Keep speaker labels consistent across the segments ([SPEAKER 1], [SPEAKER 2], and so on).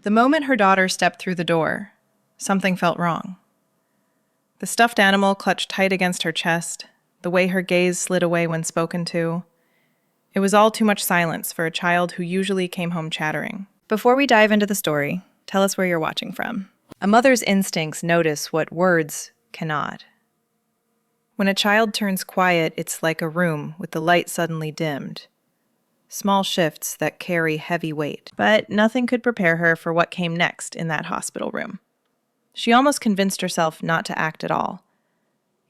[SPEAKER 1] The moment her daughter stepped through the door, something felt wrong. The stuffed animal clutched tight against her chest, the way her gaze slid away when spoken to. It was all too much silence for a child who usually came home chattering. Before we dive into the story, tell us where you're watching from. A mother's instincts notice what words cannot. When a child turns quiet, it's like a room with the light suddenly dimmed. Small shifts that carry heavy weight. But nothing could prepare her for what came next in that hospital room. She almost convinced herself not to act at all.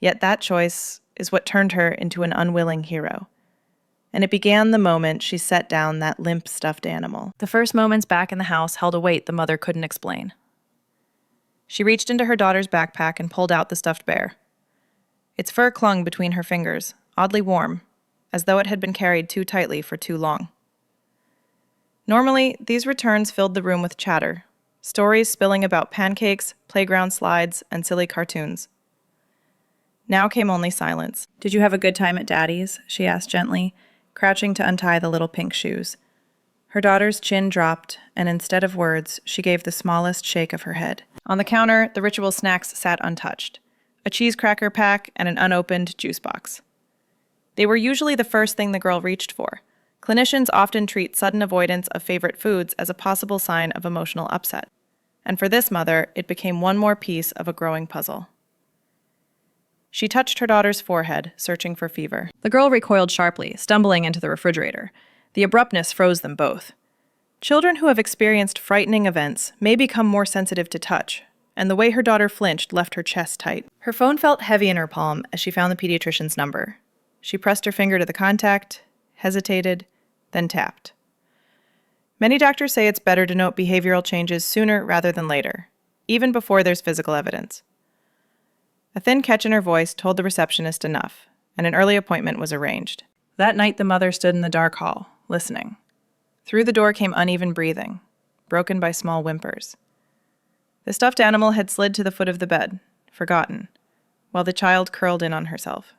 [SPEAKER 1] Yet that choice is what turned her into an unwilling hero. And it began the moment she set down that limp stuffed animal. The first moments back in the house held a weight the mother couldn't explain. She reached into her daughter's backpack and pulled out the stuffed bear. Its fur clung between her fingers, oddly warm, as though it had been carried too tightly for too long. Normally, these returns filled the room with chatter, stories spilling about pancakes, playground slides, and silly cartoons. Now came only silence. "Did you have a good time at Daddy's?" she asked gently, crouching to untie the little pink shoes. Her daughter's chin dropped, and instead of words, she gave the smallest shake of her head. On the counter, the ritual snacks sat untouched. A cheese cracker pack and an unopened juice box. They were usually the first thing the girl reached for. Clinicians often treat sudden avoidance of favorite foods as a possible sign of emotional upset. And for this mother, it became one more piece of a growing puzzle. She touched her daughter's forehead, searching for fever. The girl recoiled sharply, stumbling into the refrigerator. The abruptness froze them both. Children who have experienced frightening events may become more sensitive to touch, and the way her daughter flinched left her chest tight. Her phone felt heavy in her palm as she found the pediatrician's number. She pressed her finger to the contact, hesitated, then tapped. Many doctors say it's better to note behavioral changes sooner rather than later, even before there's physical evidence. A thin catch in her voice told the receptionist enough, and an early appointment was arranged. That night the mother stood in the dark hall, listening. Through the door came uneven breathing, broken by small whimpers. The stuffed animal had slid to the foot of the bed, forgotten, while the child curled in on herself.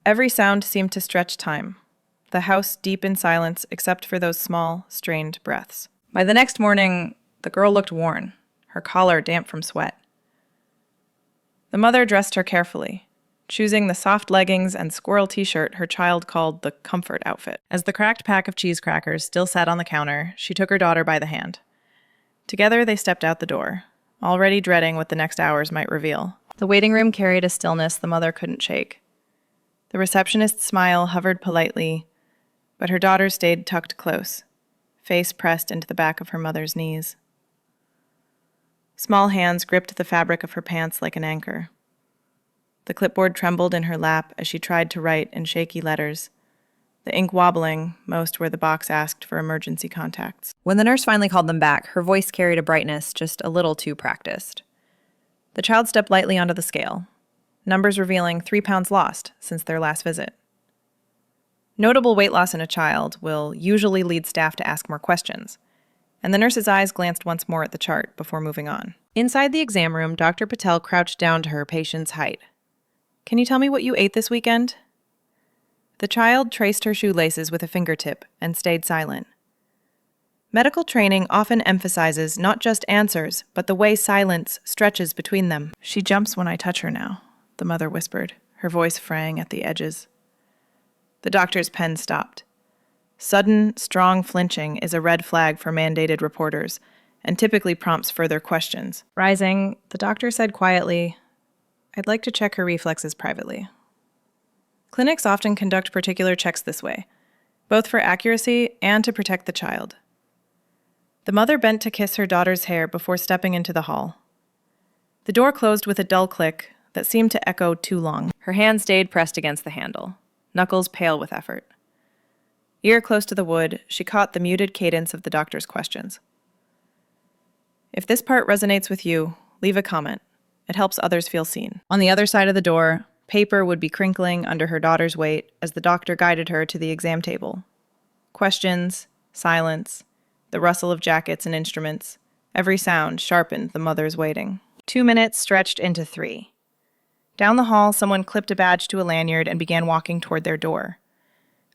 [SPEAKER 1] Every sound seemed to stretch time, the house deep in silence except for those small, strained breaths. By the next morning, the girl looked worn, her collar damp from sweat. The mother dressed her carefully, choosing the soft leggings and squirrel t-shirt her child called the comfort outfit. As the cracked pack of cheese crackers still sat on the counter, she took her daughter by the hand. Together they stepped out the door, already dreading what the next hours might reveal. The waiting room carried a stillness the mother couldn't shake. The receptionist's smile hovered politely, but her daughter stayed tucked close, face pressed into the back of her mother's knees. Small hands gripped the fabric of her pants like an anchor. The clipboard trembled in her lap as she tried to write in shaky letters, the ink wobbling most where the box asked for emergency contacts. When the nurse finally called them back, her voice carried a brightness just a little too practiced. The child stepped lightly onto the scale, numbers revealing 3 pounds lost since their last visit. Notable weight loss in a child will usually lead staff to ask more questions, and the nurse's eyes glanced once more at the chart before moving on. Inside the exam room, Dr. Patel crouched down to her patient's height. "Can you tell me what you ate this weekend?" The child traced her shoelaces with a fingertip and stayed silent. Medical training often emphasizes not just answers, but the way silence stretches between them. "She jumps when I touch her now," the mother whispered, her voice fraying at the edges. The doctor's pen stopped. Sudden, strong flinching is a red flag for mandated reporters, and typically prompts further questions. Rising, the doctor said quietly, "I'd like to check her reflexes privately." Clinics often conduct particular checks this way, both for accuracy and to protect the child. The mother bent to kiss her daughter's hair before stepping into the hall. The door closed with a dull click that seemed to echo too long. Her hand stayed pressed against the handle, knuckles pale with effort. Ear close to the wood, she caught the muted cadence of the doctor's questions. "If this part resonates with you, leave a comment. It helps others feel seen." On the other side of the door, paper would be crinkling under her daughter's weight as the doctor guided her to the exam table. Questions, silence, the rustle of jackets and instruments, every sound sharpened the mother's waiting. 2 minutes stretched into 3. Down the hall, someone clipped a badge to a lanyard and began walking toward their door.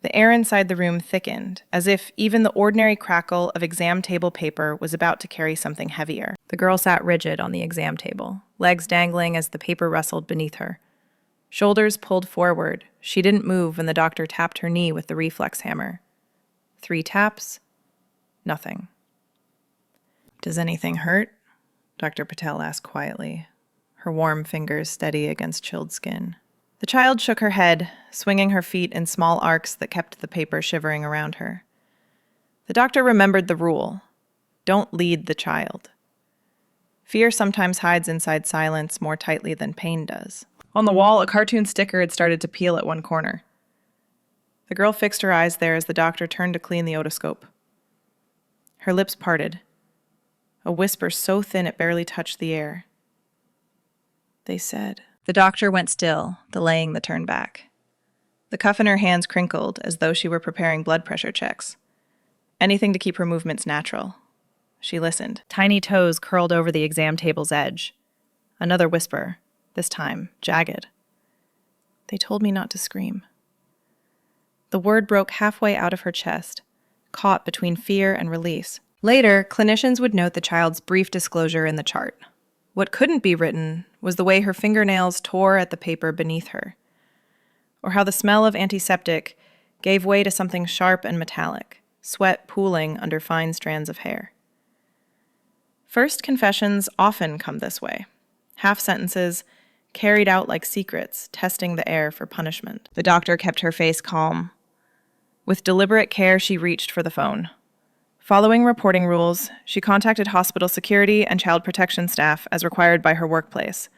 [SPEAKER 1] The air inside the room thickened, as if even the ordinary crackle of exam table paper was about to carry something heavier. The girl sat rigid on the exam table, legs dangling as the paper rustled beneath her. Shoulders pulled forward, she didn't move when the doctor tapped her knee with the reflex hammer. 3 taps, nothing. "Does anything hurt?" Dr. Patel asked quietly, her warm fingers steady against chilled skin. The child shook her head, swinging her feet in small arcs that kept the paper shivering around her. The doctor remembered the rule: don't lead the child. Fear sometimes hides inside silence more tightly than pain does. On the wall, a cartoon sticker had started to peel at one corner. The girl fixed her eyes there as the doctor turned to clean the otoscope. Her lips parted, a whisper so thin it barely touched the air. "They said." The doctor went still, delaying the turn back. The cuff in her hands crinkled as though she were preparing blood pressure checks. Anything to keep her movements natural. She listened. Tiny toes curled over the exam table's edge. Another whisper, this time jagged. "They told me not to scream." The word broke halfway out of her chest, caught between fear and release. Later, clinicians would note the child's brief disclosure in the chart. What couldn't be written was the way her fingernails tore at the paper beneath her, or how the smell of antiseptic gave way to something sharp and metallic, sweat pooling under fine strands of hair. First confessions often come this way, half sentences carried out like secrets, testing the air for punishment. The doctor kept her face calm. With deliberate care, she reached for the phone. Following reporting rules, she contacted hospital security and child protection staff as required by her workplace.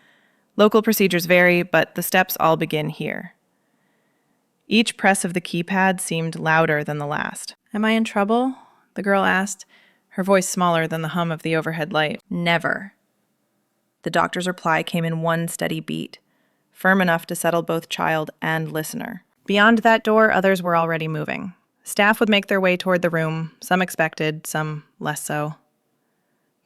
[SPEAKER 1] Local procedures vary, but the steps all begin here. Each press of the keypad seemed louder than the last. "Am I in trouble?" the girl asked, her voice smaller than the hum of the overhead light. "Never." The doctor's reply came in one steady beat, firm enough to settle both child and listener. Beyond that door, others were already moving. Staff would make their way toward the room, some expected, some less so.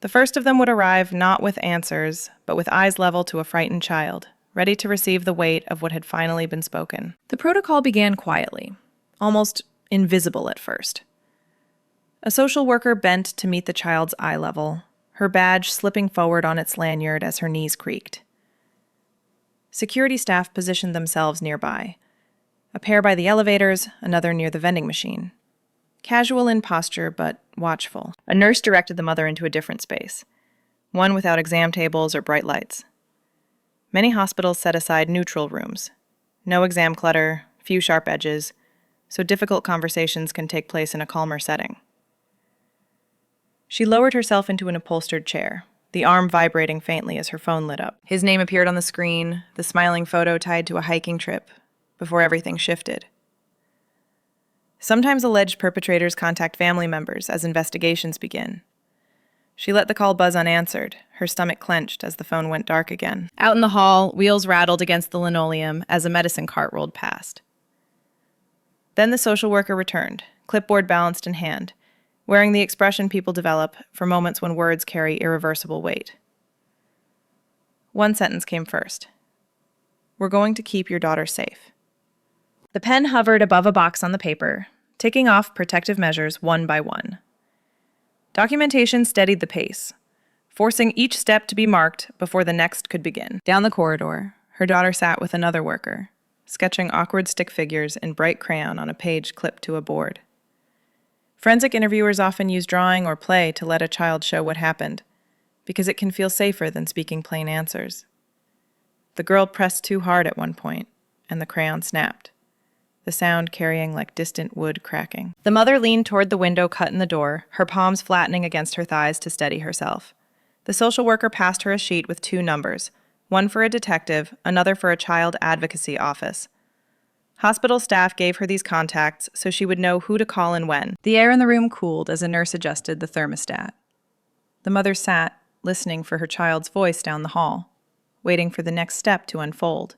[SPEAKER 1] The first of them would arrive not with answers, but with eyes level to a frightened child, ready to receive the weight of what had finally been spoken. The protocol began quietly, almost invisible at first. A social worker bent to meet the child's eye level, her badge slipping forward on its lanyard as her knees creaked. Security staff positioned themselves nearby. A pair by the elevators, another near the vending machine. Casual in posture, but watchful. A nurse directed the mother into a different space, one without exam tables or bright lights. Many hospitals set aside neutral rooms. No exam clutter, few sharp edges, so difficult conversations can take place in a calmer setting. She lowered herself into an upholstered chair, the arm vibrating faintly as her phone lit up. His name appeared on the screen, the smiling photo tied to a hiking trip, before everything shifted. Sometimes alleged perpetrators contact family members as investigations begin. She let the call buzz unanswered, her stomach clenched as the phone went dark again. Out in the hall, wheels rattled against the linoleum as a medicine cart rolled past. Then the social worker returned, clipboard balanced in hand, wearing the expression people develop for moments when words carry irreversible weight. One sentence came first. "We're going to keep your daughter safe." The pen hovered above a box on the paper, ticking off protective measures one by one. Documentation steadied the pace, forcing each step to be marked before the next could begin. Down the corridor, her daughter sat with another worker, sketching awkward stick figures in bright crayon on a page clipped to a board. Forensic interviewers often use drawing or play to let a child show what happened, because it can feel safer than speaking plain answers. The girl pressed too hard at one point, and the crayon snapped, the sound carrying like distant wood cracking. The mother leaned toward the window cut in the door, her palms flattening against her thighs to steady herself. The social worker passed her a sheet with 2 numbers, one for a detective, another for a child advocacy office. Hospital staff gave her these contacts so she would know who to call and when. The air in the room cooled as a nurse adjusted the thermostat. The mother sat, listening for her child's voice down the hall, waiting for the next step to unfold.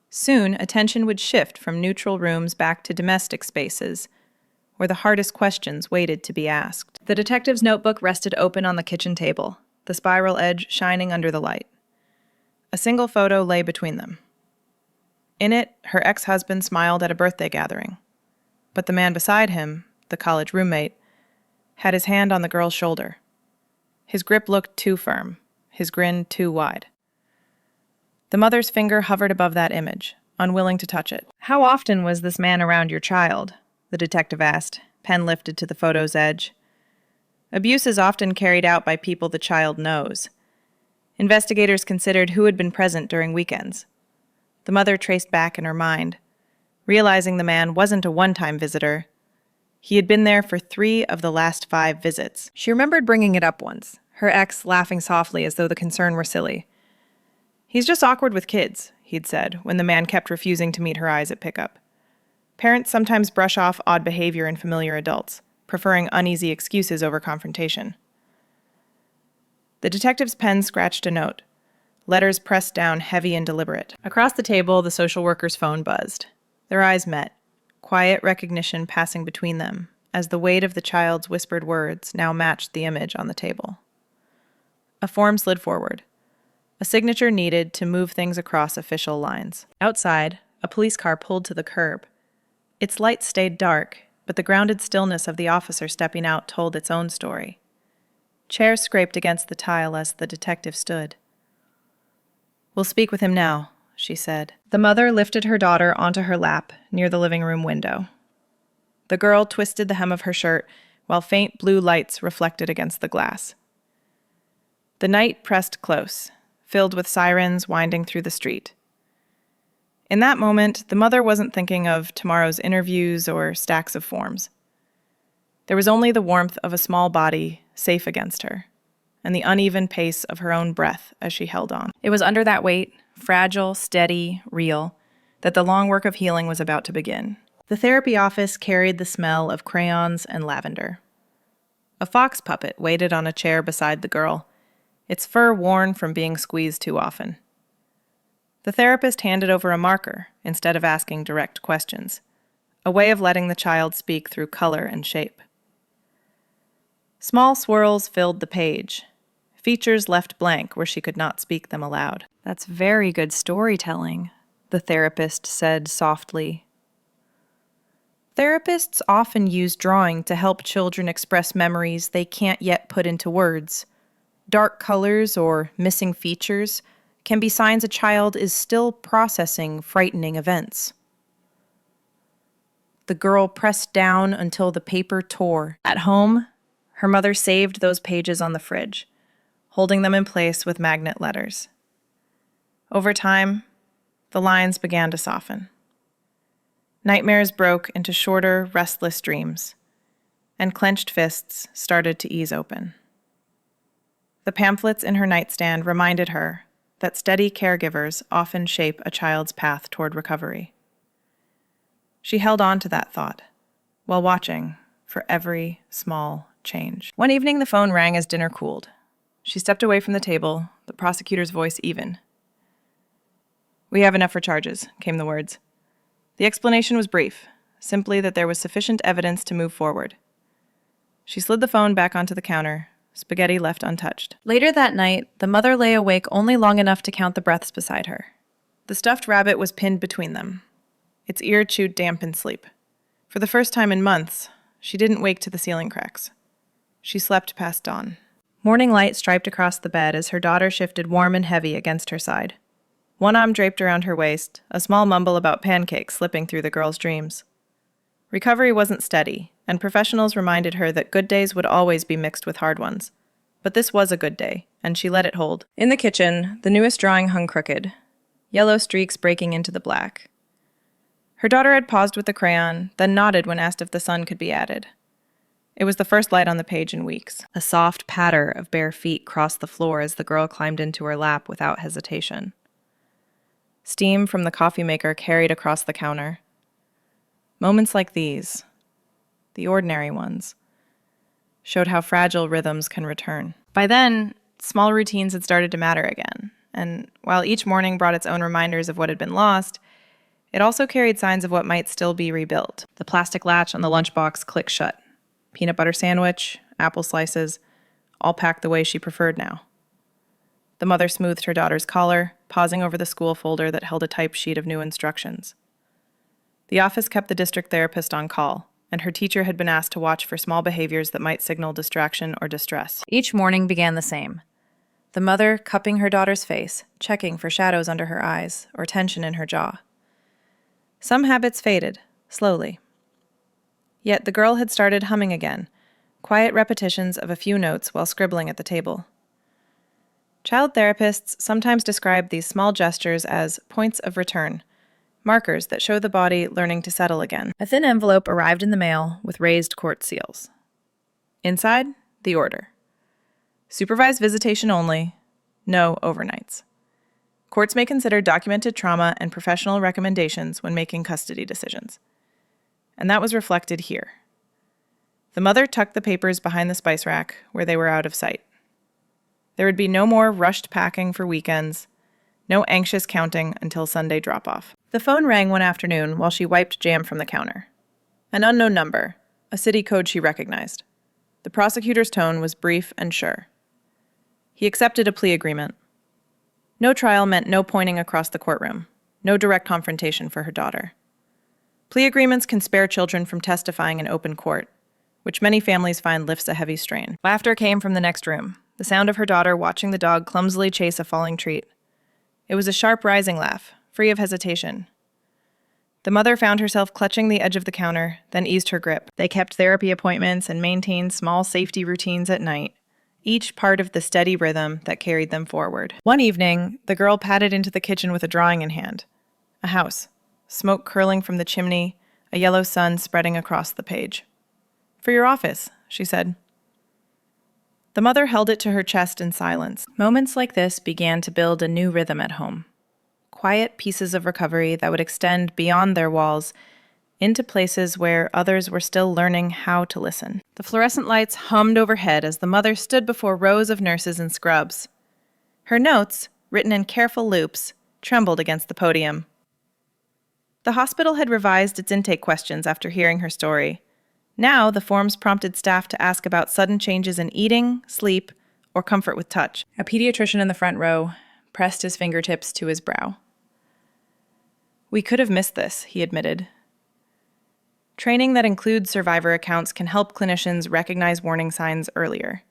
[SPEAKER 1] Soon, attention would shift from neutral rooms back to domestic spaces, where the hardest questions waited to be asked. The detective's notebook rested open on the kitchen table, the spiral edge shining under the light. A single photo lay between them. In it, her ex-husband smiled at a birthday gathering, But the man beside him, the college roommate, had his hand on the girl's shoulder. His grip looked too firm, his grin too wide. The mother's finger hovered above that image, unwilling to touch it. "How often was this man around your child?" the detective asked, pen lifted to the photo's edge. Abuse is often carried out by people the child knows. Investigators considered who had been present during weekends. The mother traced back in her mind, realizing the man wasn't a one-time visitor. He had been there for 3 of the last 5 visits. She remembered bringing it up once, her ex laughing softly as though the concern were silly. "He's just awkward with kids," he'd said, when the man kept refusing to meet her eyes at pickup. Parents sometimes brush off odd behavior in familiar adults, preferring uneasy excuses over confrontation. The detective's pen scratched a note, letters pressed down heavy and deliberate. Across the table, the social worker's phone buzzed. Their eyes met, quiet recognition passing between them, as the weight of the child's whispered words now matched the image on the table. A form slid forward, a signature needed to move things across official lines. Outside, a police car pulled to the curb. Its lights stayed dark, but the grounded stillness of the officer stepping out told its own story. Chairs scraped against the tile as the detective stood. "We'll speak with him now," she said. The mother lifted her daughter onto her lap near the living room window. The girl twisted the hem of her shirt while faint blue lights reflected against the glass. The night pressed close, filled with sirens winding through the street. In that moment, the mother wasn't thinking of tomorrow's interviews or stacks of forms. There was only the warmth of a small body safe against her, and the uneven pace of her own breath as she held on. It was under that weight, fragile, steady, real, that the long work of healing was about to begin. The therapy office carried the smell of crayons and lavender. A fox puppet waited on a chair beside the girl, its fur worn from being squeezed too often. The therapist handed over a marker instead of asking direct questions, a way of letting the child speak through color and shape. Small swirls filled the page, features left blank where she could not speak them aloud. "That's very good storytelling," the therapist said softly. Therapists often use drawing to help children express memories they can't yet put into words. Dark colors or missing features can be signs a child is still processing frightening events. The girl pressed down until the paper tore. At home, her mother saved those pages on the fridge, holding them in place with magnet letters. Over time, the lines began to soften. Nightmares broke into shorter, restless dreams, and clenched fists started to ease open. The pamphlets in her nightstand reminded her that steady caregivers often shape a child's path toward recovery. She held on to that thought, while watching for every small change. One evening, the phone rang as dinner cooled. She stepped away from the table, the prosecutor's voice even. "We have enough for charges," came the words. The explanation was brief, simply that there was sufficient evidence to move forward. She slid the phone back onto the counter, spaghetti left untouched. Later that night, the mother lay awake only long enough to count the breaths beside her. The stuffed rabbit was pinned between them, its ear chewed damp in sleep. For the first time in months, she didn't wake to the ceiling cracks. She slept past dawn. Morning light striped across the bed as her daughter shifted warm and heavy against her side. One arm draped around her waist, a small mumble about pancakes slipping through the girl's dreams. Recovery wasn't steady, and professionals reminded her that good days would always be mixed with hard ones. But this was a good day, and she let it hold. In the kitchen, the newest drawing hung crooked, yellow streaks breaking into the black. Her daughter had paused with the crayon, then nodded when asked if the sun could be added. It was the first light on the page in weeks. A soft patter of bare feet crossed the floor as the girl climbed into her lap without hesitation. Steam from the coffee maker carried across the counter. Moments like these, the ordinary ones, showed how fragile rhythms can return. By then, small routines had started to matter again, and while each morning brought its own reminders of what had been lost, it also carried signs of what might still be rebuilt. The plastic latch on the lunchbox clicked shut. Peanut butter sandwich, apple slices, all packed the way she preferred now. The mother smoothed her daughter's collar, pausing over the school folder that held a typed sheet of new instructions. The office kept the district therapist on call, and her teacher had been asked to watch for small behaviors that might signal distraction or distress. Each morning began the same. The mother cupping her daughter's face, checking for shadows under her eyes or tension in her jaw. Some habits faded, slowly. Yet the girl had started humming again, quiet repetitions of a few notes while scribbling at the table. Child therapists sometimes describe these small gestures as points of return, markers that show the body learning to settle again. A thin envelope arrived in the mail with raised court seals. Inside, the order. Supervised visitation only, no overnights. Courts may consider documented trauma and professional recommendations when making custody decisions. And that was reflected here. The mother tucked the papers behind the spice rack where they were out of sight. There would be no more rushed packing for weekends, no anxious counting until Sunday drop-off. The phone rang one afternoon while she wiped jam from the counter. An unknown number, a city code she recognized. The prosecutor's tone was brief and sure. He accepted a plea agreement. No trial meant no pointing across the courtroom, no direct confrontation for her daughter. Plea agreements can spare children from testifying in open court, which many families find lifts a heavy strain. Laughter came from the next room, the sound of her daughter watching the dog clumsily chase a falling treat. It was a sharp, rising laugh, free of hesitation. The mother found herself clutching the edge of the counter, then eased her grip. They kept therapy appointments and maintained small safety routines at night, each part of the steady rhythm that carried them forward. One evening, the girl padded into the kitchen with a drawing in hand. A house, smoke curling from the chimney, a yellow sun spreading across the page. "For your office," she said. The mother held it to her chest in silence. Moments like this began to build a new rhythm at home. Quiet pieces of recovery that would extend beyond their walls into places where others were still learning how to listen. The fluorescent lights hummed overhead as the mother stood before rows of nurses in scrubs. Her notes, written in careful loops, trembled against the podium. The hospital had revised its intake questions after hearing her story. Now, the forms prompted staff to ask about sudden changes in eating, sleep, or comfort with touch. A pediatrician in the front row pressed his fingertips to his brow. "We could have missed this," he admitted. Training that includes survivor accounts can help clinicians recognize warning signs earlier.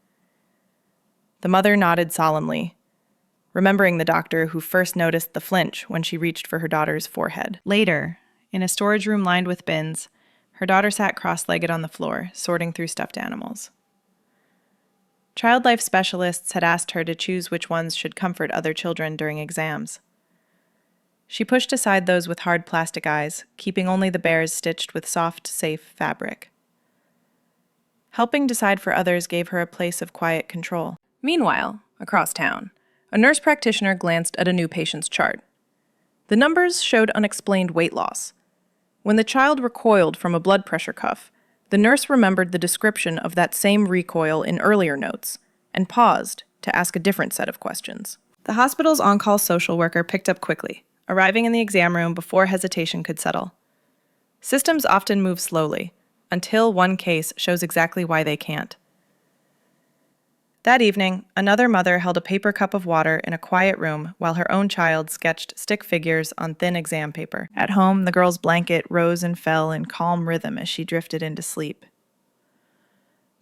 [SPEAKER 1] The mother nodded solemnly, remembering the doctor who first noticed the flinch when she reached for her daughter's forehead. Later, in a storage room lined with bins, her daughter sat cross-legged on the floor, sorting through stuffed animals. Child life specialists had asked her to choose which ones should comfort other children during exams. She pushed aside those with hard plastic eyes, keeping only the bears stitched with soft, safe fabric. Helping decide for others gave her a place of quiet control. Meanwhile, across town, a nurse practitioner glanced at a new patient's chart. The numbers showed unexplained weight loss. When the child recoiled from a blood pressure cuff, the nurse remembered the description of that same recoil in earlier notes and paused to ask a different set of questions. The hospital's on-call social worker picked up quickly, arriving in the exam room before hesitation could settle. Systems often move slowly, until one case shows exactly why they can't. That evening, another mother held a paper cup of water in a quiet room while her own child sketched stick figures on thin exam paper. At home, the girl's blanket rose and fell in calm rhythm as she drifted into sleep.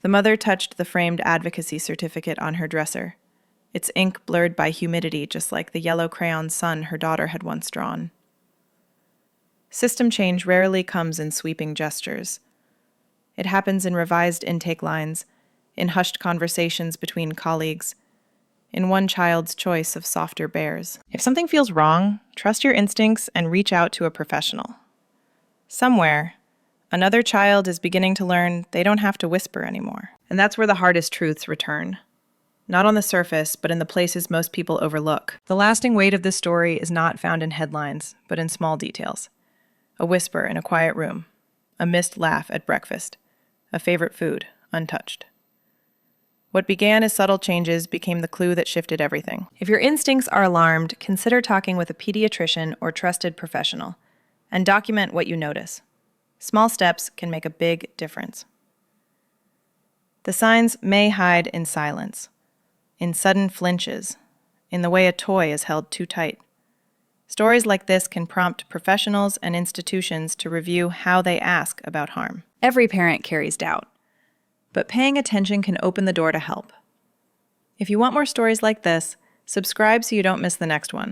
[SPEAKER 1] The mother touched the framed advocacy certificate on her dresser, its ink blurred by humidity just like the yellow crayon sun her daughter had once drawn. System change rarely comes in sweeping gestures. It happens in revised intake lines, in hushed conversations between colleagues, in one child's choice of softer bears. If something feels wrong, trust your instincts and reach out to a professional. Somewhere, another child is beginning to learn they don't have to whisper anymore. And that's where the hardest truths return. Not on the surface, but in the places most people overlook. The lasting weight of this story is not found in headlines, but in small details. A whisper in a quiet room, a missed laugh at breakfast, a favorite food, untouched. What began as subtle changes became the clue that shifted everything. If your instincts are alarmed, consider talking with a pediatrician or trusted professional, and document what you notice. Small steps can make a big difference. The signs may hide in silence, in sudden flinches, in the way a toy is held too tight. Stories like this can prompt professionals and institutions to review how they ask about harm. Every parent carries doubt, but paying attention can open the door to help. If you want more stories like this, subscribe so you don't miss the next one.